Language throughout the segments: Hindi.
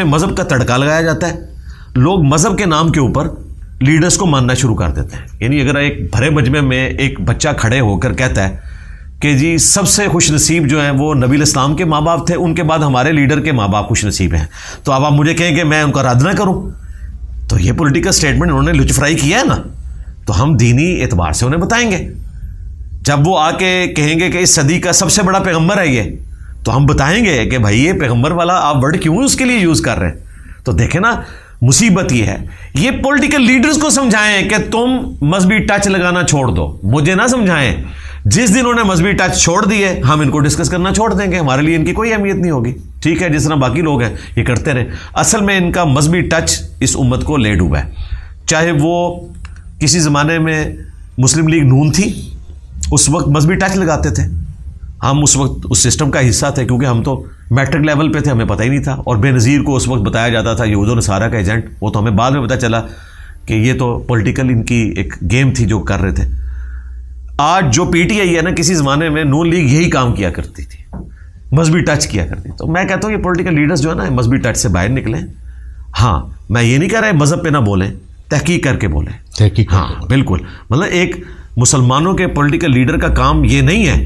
मज़हब का तड़का लगाया जाता है। लोग मज़हब के नाम के ऊपर लीडर्स को मानना शुरू कर देते हैं। यानी अगर एक भरे मजमे में एक बच्चा खड़े होकर कहता है कि जी सबसे खुश नसीब जो हैं वो नबी इस्लाम के माँ बाप थे, उनके बाद हमारे लीडर के माँ बाप खुश नसीब हैं, तो अब आप मुझे कहें कि मैं उनका रद्द ना करूँ, तो ये पॉलिटिकल स्टेटमेंट उन्होंने लुचफराई किया है ना, तो हम दीनी एतबार से उन्हें बताएंगे। जब वो आके कहेंगे कि इस सदी का सबसे बड़ा पैगम्बर है ये, तो हम बताएंगे कि भाई ये पैगम्बर वाला आप वर्ड क्यों उसके लिए यूज़ कर रहे हैं। तो देखें ना, मुसीबत ये है। ये पॉलिटिकल लीडर्स को समझाएं कि तुम मजहबी टच लगाना छोड़ दो, मुझे ना समझाएं। जिस दिन उन्होंने मजहबी टच छोड़ दिए, हम इनको डिस्कस करना छोड़ देंगे, हमारे लिए इनकी कोई अहमियत नहीं होगी। ठीक है, जिस तरह बाकी लोग हैं ये करते रहे। असल में इनका मजहबी टच इस उम्मत को ले डूबा है। चाहे वो किसी ज़माने में मुस्लिम लीग नून थी, उस वक्त मजहबी टच लगाते थे, हम उस वक्त उस सिस्टम का हिस्सा थे, क्योंकि हम तो मैट्रिक लेवल पे थे, हमें पता ही नहीं था। और बेनज़ीर को उस वक्त बताया जाता था यहूद व नसारा का एजेंट, वो तो हमें बाद में पता चला कि ये तो पॉलिटिकल इनकी एक गेम थी जो कर रहे थे। आज जो पीटीआई है ना, किसी ज़माने में नून लीग यही काम किया करती थी, मजहबी टच किया करती। तो मैं कहता हूँ ये पॉलिटिकल लीडर्स जो है ना, मजहबी टच से बाहर निकलें। हाँ, मैं ये नहीं कह रहा है मज़हब पे ना बोलें, तहकीक करके बोलें। तहकीक, हाँ बिल्कुल। मतलब एक मुसलमानों के पॉलिटिकल लीडर का काम ये नहीं है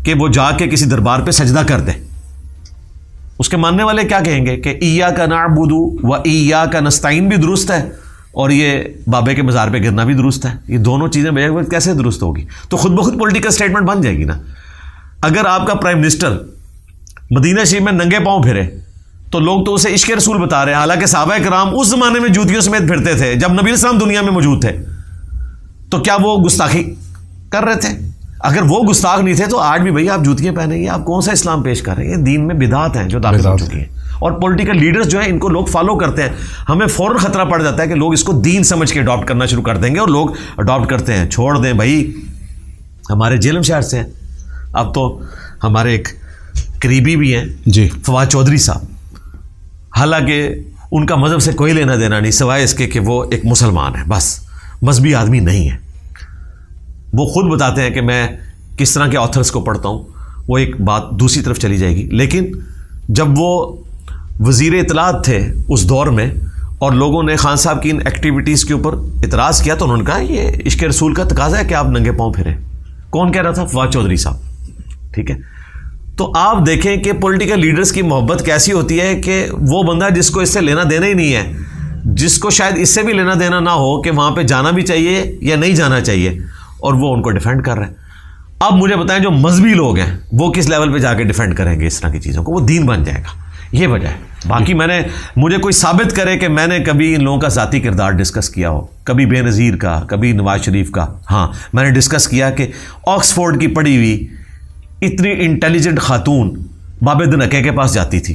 कि वो जाके किसी दरबार पे सजदा कर दे। उसके मानने वाले क्या कहेंगे कि इय्याका नअबुदु व इय्याका नस्तईन भी दुरुस्त है, और ये बाबे के मज़ार पे गिरना भी दुरुस्त है। ये दोनों चीज़ें बेक वक्त कैसे दुरुस्त होगी? तो खुद ब खुद पॉलिटिकल स्टेटमेंट बन जाएगी ना। अगर आपका प्राइम मिनिस्टर मदीना शरीफ में नंगे पाँव फिरे तो लोग तो उसे इश्क रसूल बता रहे हैं, हालांकि सहाबा कराम उस ज़माने में जूतियों समेत फिरते थे जब नबी इस्लाम दुनिया में मौजूद थे। तो क्या वो गुस्ताखी कर रहे थे? अगर वो गुस्ताख नहीं थे तो आज भी भैया आप जूतियाँ पहनेंगे, आप कौन सा इस्लाम पेश कर रहे हैं? ये दीन में बिदात हैं जो दाखिल हो चुकी हैं। और पॉलिटिकल लीडर्स जो हैं इनको लोग फॉलो करते हैं। हमें फ़ौरन ख़तरा पड़ जाता है कि लोग इसको दीन समझ के अडॉप्ट करना शुरू कर देंगे, और लोग अडॉप्ट करते हैं। छोड़ दें भाई, हमारे जेलम शहर से हैं, अब तो हमारे एक करीबी भी हैं जी, फवाद चौधरी साहब। हालांकि उनका मज़हब से कोई लेना देना नहीं, सिवाय इसके कि वो एक मुसलमान है, बस मजहबी आदमी नहीं है। वो खुद बताते हैं कि मैं किस तरह के ऑथर्स को पढ़ता हूँ, वो एक बात दूसरी तरफ चली जाएगी। लेकिन जब वो वज़ीर इत्तलात थे उस दौर में, और लोगों ने खान साहब की इन एक्टिविटीज़ के ऊपर इतराज़ किया, तो उन्होंने कहा ये इश्क रसूल का तकाज़ा है कि आप नंगे पाँव फिरें। कौन कह रहा था? फवाद चौधरी साहब। ठीक है, तो आप देखें कि पॉलिटिकल लीडर्स की मोहब्बत कैसी होती है कि वो बंदा जिसको इससे लेना देना ही नहीं है, जिसको शायद इससे भी लेना देना ना हो कि वहाँ पे जाना भी चाहिए या नहीं जाना चाहिए, और वो उनको डिफेंड कर रहे हैं। अब मुझे बताएं जो मजहबी लोग हैं वो किस लेवल पे जाके डिफेंड करेंगे इस तरह की चीज़ों को? वो दीन बन जाएगा, ये वजह है। बाकी मुझे कोई साबित करे कि मैंने कभी इन लोगों का ज़ाती किरदार डिस्कस किया हो, कभी बेनज़ीर का, कभी नवाज शरीफ का। हाँ, मैंने डिस्कस किया कि ऑक्सफोर्ड की पढ़ी हुई इतनी इंटेलिजेंट खातून बाबे दनके के पास जाती थी,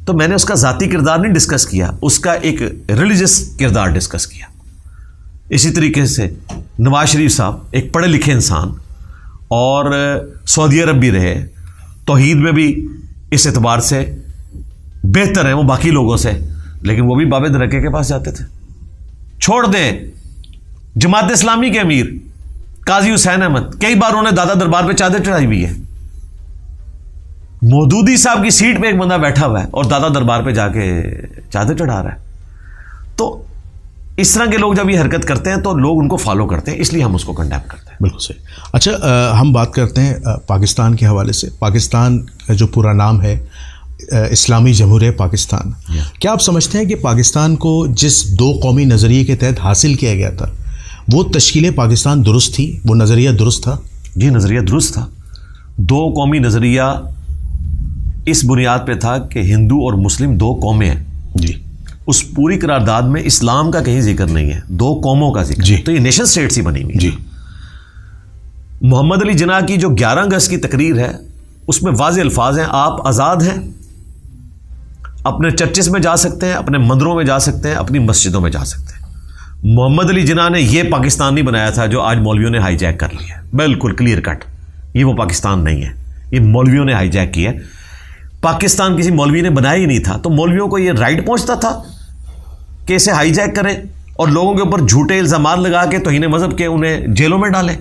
तो मैंने उसका ज़ाती किरदार नहीं डिस्कस किया, उसका एक रिलीजियस किरदार डिस्कस किया। इसी तरीके से नवाज शरीफ साहब एक पढ़े लिखे इंसान, और सऊदी अरब भी रहे, तौहीद में भी इस एतबार से बेहतर हैं वो बाकी लोगों से, लेकिन वो भी बाबे दनके के पास जाते थे। छोड़ दें जमात इस्लामी के अमीर काजी हुसैन अहमद, कई बार उन्होंने दादा दरबार पे चादर चढ़ाई हुई है। मौदूदी साहब की सीट पे एक बंदा बैठा हुआ है और दादा दरबार पे जाके चादर चढ़ा रहा है। तो इस तरह के लोग जब ये हरकत करते हैं तो लोग उनको फॉलो करते हैं, इसलिए हम उसको कंडेम करते हैं। बिल्कुल सही। अच्छा, हम बात करते हैं पाकिस्तान के हवाले से। पाकिस्तान का जो पूरा नाम है इस्लामी जमहूरियत पाकिस्तान, क्या आप समझते हैं कि पाकिस्तान को जिस दो कौमी नज़रिए के तहत हासिल किया गया था वो तश्कील पाकिस्तान दुरुस्त थी? वो नज़रिया दुरुस्त था? जी, नज़रिया दुरुस्त था। दो कौमी नज़रिया इस बुनियाद पे था कि हिंदू और मुस्लिम दो कौमें हैं जी। उस पूरी करारदाद में इस्लाम का कहीं जिक्र नहीं है, दो कौमों का जिक्र जी। तो ये नेशन स्टेट्स ही बनी हुई जी। मोहम्मद अली जिन्ना की जो 11 अगस्त की तकरीर है उसमें वाज़े अल्फाज हैं, आप आज़ाद हैं, अपने चर्चेस में जा सकते हैं, अपने मंदिरों में जा सकते हैं, अपनी मस्जिदों में जा सकते हैं। मोहम्मद अली जिन्ना ने यह पाकिस्तान नहीं बनाया था जो आज मौलवियों ने हाईजैक कर लिया है, बिल्कुल क्लियर कट। ये वो पाकिस्तान नहीं है, ये मौलवियों ने हाईजैक किया है। पाकिस्तान किसी मौलवी ने बनाया ही नहीं था, तो मौलवियों को ये राइट पहुंचता था कि इसे हाईजैक करें और लोगों के ऊपर झूठे इल्ज़ामात लगा के तौहीन मज़हब के उन्हें जेलों में डालें।